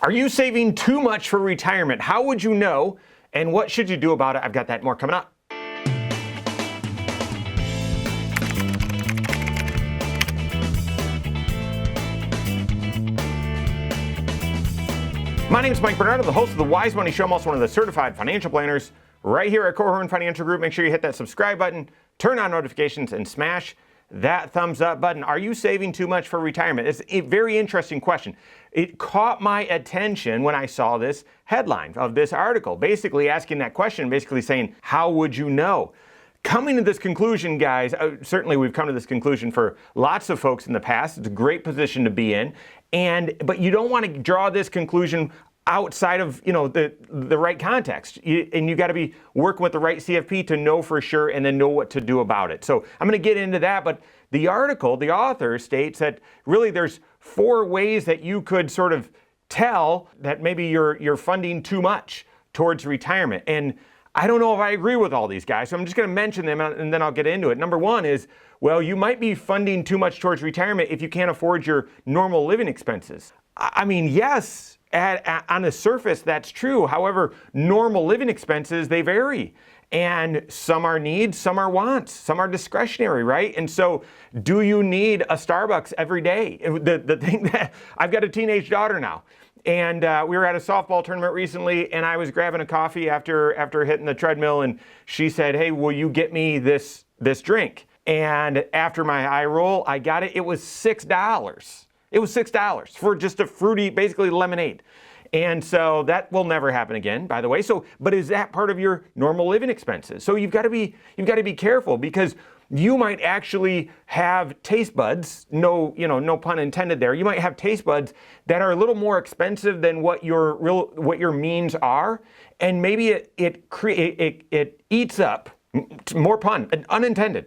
Are you saving too much for retirement? How would you know? And what should you do about it? I've got that and more coming up. My name is Mike Bernardo, the host of the Wise Money Show. I'm also one of the certified financial planners right here at Korhorn Financial Group. Make sure you hit that subscribe button, turn on notifications, and smash that thumbs up button. Are you saving too much for retirement? It's a very interesting question. It caught my attention when I saw this headline of this article, basically asking that question, basically saying, how would you know? Coming to this conclusion, guys, certainly we've come to this conclusion for lots of folks in the past. It's a great position to be in, but you don't want to draw this conclusion outside of the right context, and you got to be working with the right CFP to know for sure and then know what to do about it. So I'm going to get into that, but the article, the author states that really there's 4 ways that you could sort of tell that maybe you're funding too much towards retirement. And I don't know if I agree with all these guys, so I'm just going to mention them and then I'll get into it. Number 1 is, well, you might be funding too much towards retirement if you can't afford your normal living expenses. I mean, yes, on the surface, that's true. However, normal living expenses, they vary. And some are needs, some are wants, some are discretionary, right? And so do you need a Starbucks every day? The thing that I've got a teenage daughter now. And we were at a softball tournament recently, and I was grabbing a coffee after hitting the treadmill, and she said, hey, will you get me this drink? And after my eye roll, I got it. It was $6. It was $6 for just a fruity, basically lemonade. And so that will never happen again, by the way. So, but is that part of your normal living expenses? So you've got to be careful, because you might actually have taste buds, no pun intended there. You might have taste buds that are a little more expensive than what your means are, and maybe it eats up, more pun unintended,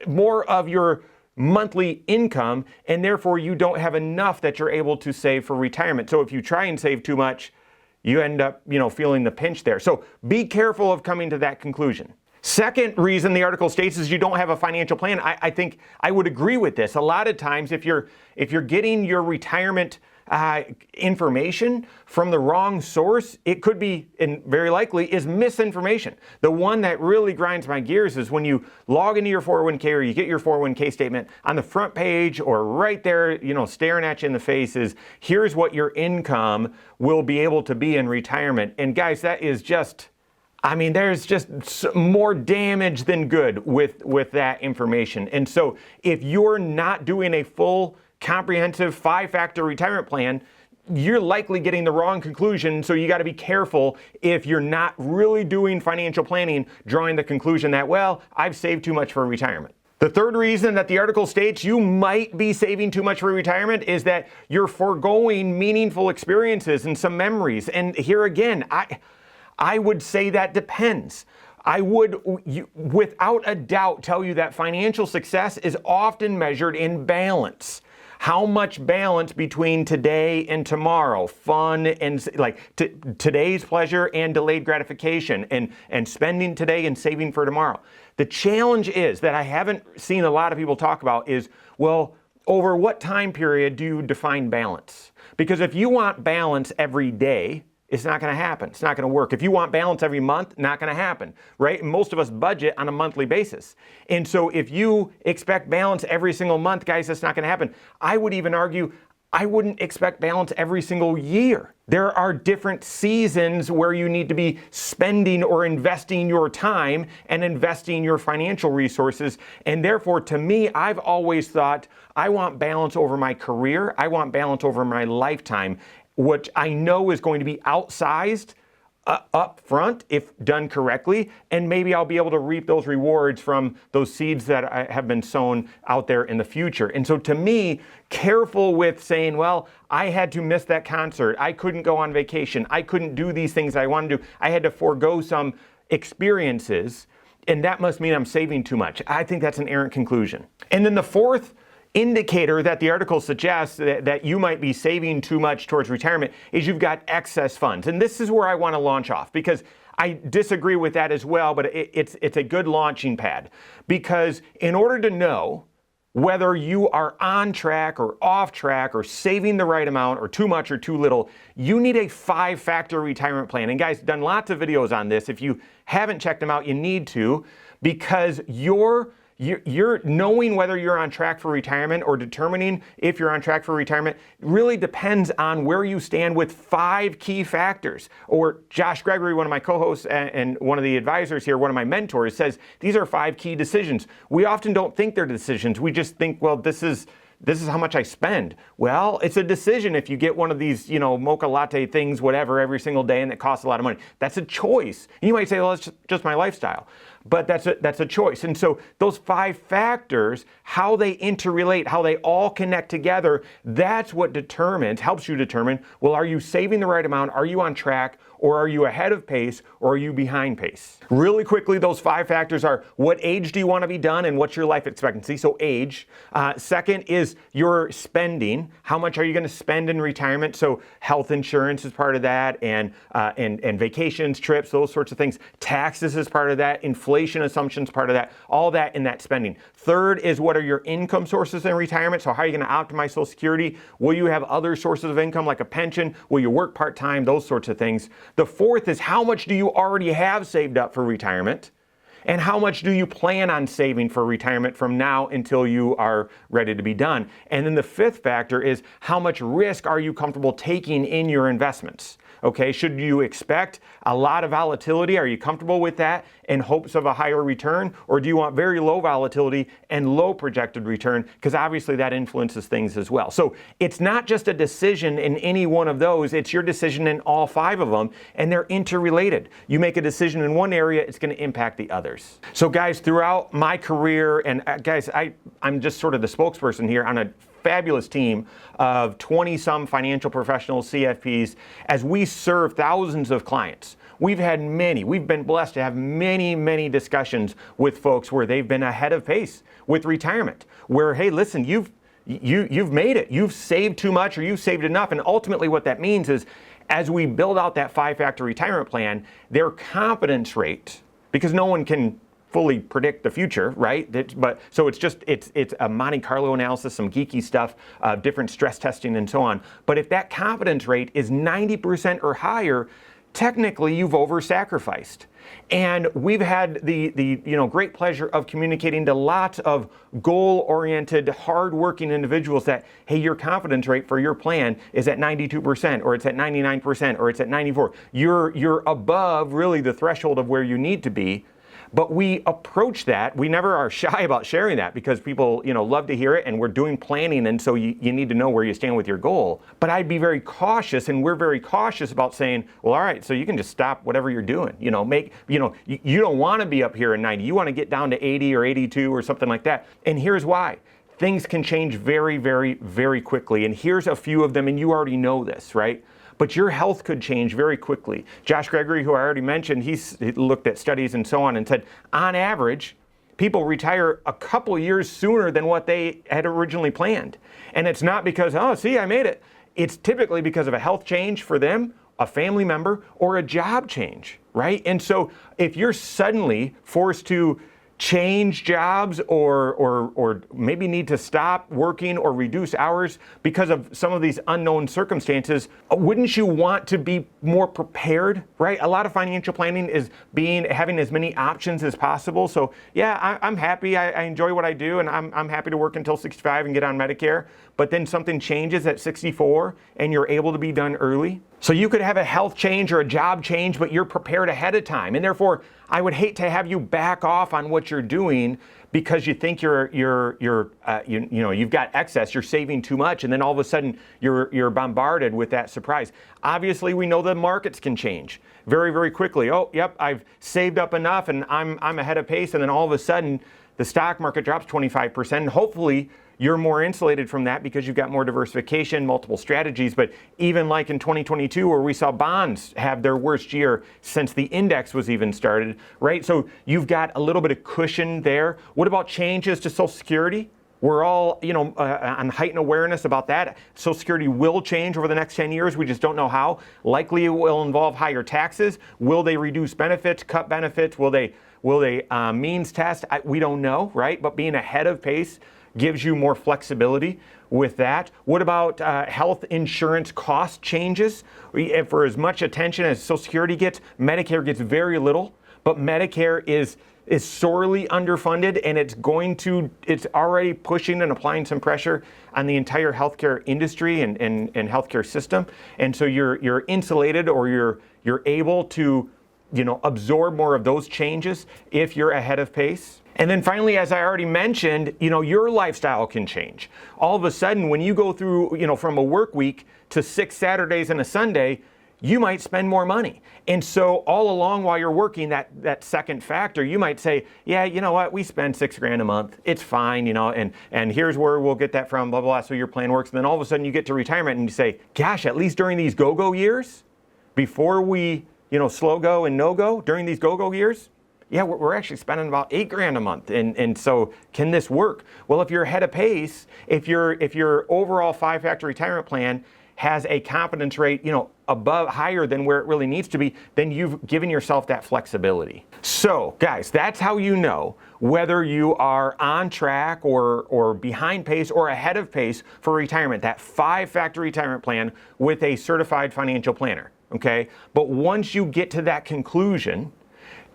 more of your monthly income, and therefore you don't have enough that you're able to save for retirement. So if you try and save too much, you end up feeling the pinch there. So be careful of coming to that conclusion. Second reason the article states is you don't have a financial plan. I think I would agree with this. A lot of times if you're getting your retirement information from the wrong source, it could be, and very likely is, misinformation. The one that really grinds my gears is when you log into your 401k or you get your 401k statement, on the front page or right there, staring at you in the face is, here's what your income will be able to be in retirement. And guys, that is just, there's just more damage than good with that information. And so if you're not doing a full comprehensive 5-factor retirement plan, you're likely getting the wrong conclusion. So you got to be careful if you're not really doing financial planning, drawing the conclusion that, well, I've saved too much for retirement. The third reason that the article states you might be saving too much for retirement is that you're foregoing meaningful experiences and some memories. And here again, I would say that depends. I would, without a doubt, tell you that financial success is often measured in balance. How much balance between today and tomorrow, fun and today's pleasure and delayed gratification, and spending today and saving for tomorrow. The challenge is that I haven't seen a lot of people talk about is, well, over what time period do you define balance? Because if you want balance every day, it's not going to happen. It's not going to work. If you want balance every month, not going to happen, right? And most of us budget on a monthly basis. And so if you expect balance every single month, guys, that's not going to happen. I would even argue I wouldn't expect balance every single year. There are different seasons where you need to be spending or investing your time and investing your financial resources. And therefore, to me, I've always thought I want balance over my career. I want balance over my lifetime, which I know is going to be outsized up front if done correctly, and maybe I'll be able to reap those rewards from those seeds that have been sown out there in the future. And so to me, careful with saying, well, I had to miss that concert, I couldn't go on vacation, I couldn't do these things I wanted to do, I had to forego some experiences, and that must mean I'm saving too much. I think that's an errant conclusion. And then the fourth indicator that the article suggests that you might be saving too much towards retirement is you've got excess funds. And this is where I want to launch off, because I disagree with that as well, but it's a good launching pad. Because in order to know whether you are on track or off track or saving the right amount or too much or too little, you need a 5-factor retirement plan. And guys, done lots of videos on this. If you haven't checked them out, you need to, because you're knowing whether you're on track for retirement or determining if you're on track for retirement really depends on where you stand with 5 key factors. Or Josh Gregory, one of my co-hosts and one of the advisors here, one of my mentors, says these are 5 key decisions. We often don't think they're decisions. We just think, well, this is how much I spend. Well, it's a decision if you get one of these, mocha latte things, whatever, every single day, and it costs a lot of money. That's a choice. And you might say, well, it's just my lifestyle. But that's a choice. And so those 5 factors, how they interrelate, how they all connect together, that's what helps you determine, well, are you saving the right amount? Are you on track? Or are you ahead of pace, or are you behind pace? Really quickly, those 5 factors are: what age do you want to be done, and what's your life expectancy? So age. Second is your spending. How much are you going to spend in retirement? So health insurance is part of that, and vacations, trips, those sorts of things. Taxes is part of that. Inflation assumptions part of that. All that in that spending. Third is, what are your income sources in retirement? So how are you going to optimize Social Security? Will you have other sources of income like a pension? Will you work part-time? Those sorts of things. The fourth is, how much do you already have saved up for retirement? And how much do you plan on saving for retirement from now until you are ready to be done? And then the fifth factor is, how much risk are you comfortable taking in your investments? Okay, should you expect a lot of volatility? Are you comfortable with that in hopes of a higher return? Or do you want very low volatility and low projected return? Because obviously that influences things as well. So it's not just a decision in any one of those, it's your decision in all 5 of them, and they're interrelated. You make a decision in one area, it's going to impact the others. So guys, throughout my career, and guys, I'm just sort of the spokesperson here on a fabulous team of 20-some financial professionals, CFPs, as we serve thousands of clients. We've been blessed to have many discussions with folks where they've been ahead of pace with retirement, where, hey, listen, you've made it. You've saved too much, or you've saved enough. And ultimately what that means is, as we build out that 5-factor retirement plan, their confidence rate, because no one can fully predict the future, right? So it's a Monte Carlo analysis, some geeky stuff, different stress testing and so on. But if that confidence rate is 90% or higher, technically you've over-sacrificed. And we've had the great pleasure of communicating to lots of goal-oriented, hard-working individuals that, hey, your confidence rate for your plan is at 92%, or it's at 99%, or it's at 94%. You're above really the threshold of where you need to be. But we approach that. We never are shy about sharing that, because people, love to hear it, and we're doing planning, and so you need to know where you stand with your goal. But I'd be very cautious, and we're very cautious about saying, well, all right, so you can just stop whatever you're doing. You don't want to be up here at 90. You want to get down to 80 or 82 or something like that. And here's why. Things can change very, very, very quickly. And here's a few of them, and you already know this, right? But your health could change very quickly. Josh Gregory, who I already mentioned, he looked at studies and so on and said, on average, people retire a couple years sooner than what they had originally planned. And it's not because, oh, see, I made it. It's typically because of a health change for them, a family member, or a job change, right? And so if you're suddenly forced to change jobs or maybe need to stop working or reduce hours because of some of these unknown circumstances, wouldn't you want to be more prepared, right? A lot of financial planning is having as many options as possible. So yeah, I'm happy. I enjoy what I do, and I'm happy to work until 65 and get on Medicare. But then something changes at 64 and you're able to be done early. So you could have a health change or a job change, but you're prepared ahead of time. And therefore, I would hate to have you back off on what you're doing because you think you've got excess, you're saving too much, and then all of a sudden you're bombarded with that surprise. Obviously, we know the markets can change very, very quickly. Oh, yep, I've saved up enough and I'm ahead of pace, and then all of a sudden the stock market drops 25%. And hopefully you're more insulated from that because you've got more diversification, multiple strategies. But even like in 2022, where we saw bonds have their worst year since the index was even started, right? So you've got a little bit of cushion there. What about changes to Social Security? We're all, on heightened awareness about that. Social Security will change over the next 10 years. We just don't know how. Likely it will involve higher taxes. Will they reduce benefits, cut benefits? Will they means test? We don't know, right? But being ahead of pace gives you more flexibility with that. What about health insurance cost changes? For as much attention as Social Security gets, Medicare gets very little, but Medicare is sorely underfunded, and it's already pushing and applying some pressure on the entire healthcare industry and healthcare system. And so you're insulated, or you're able to, absorb more of those changes if you're ahead of pace. And then finally, as I already mentioned, your lifestyle can change. All of a sudden, when you go through, from a work week to 6 Saturdays and a Sunday, you might spend more money. And so all along while you're working, that second factor, you might say, yeah, you know what, we spend $6,000 a month. It's fine, and here's where we'll get that from, blah, blah, blah. So your plan works. And then all of a sudden you get to retirement and you say, gosh, at least during these go-go years, before we, slow go and no go, during these go-go years, yeah, we're actually spending about $8,000 a month. And so can this work? Well, if you're ahead of pace, if your overall 5-factor retirement plan has a confidence rate, higher than where it really needs to be, then you've given yourself that flexibility. So guys, that's how you know whether you are on track or behind pace or ahead of pace for retirement, that 5-factor retirement plan with a certified financial planner, okay? But once you get to that conclusion,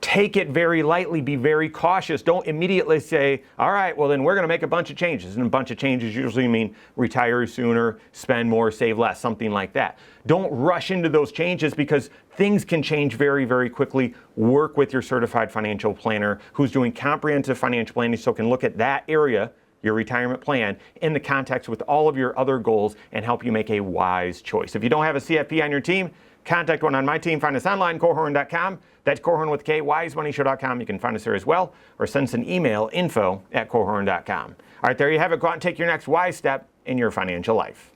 take it very lightly, be very cautious. Don't immediately say, all right, well then we're gonna make a bunch of changes. And a bunch of changes usually mean retire sooner, spend more, save less, something like that. Don't rush into those changes, because things can change very, very quickly. Work with your certified financial planner who's doing comprehensive financial planning, so can look at that area, your retirement plan, in the context with all of your other goals and help you make a wise choice. If you don't have a CFP on your team, contact one on my team. Find us online, Korhorn.com. That's Korhorn with K, wisemoneyshow.com. You can find us there as well, or send us an email, info@Korhorn.com. All right, there you have it. Go out and take your next wise step in your financial life.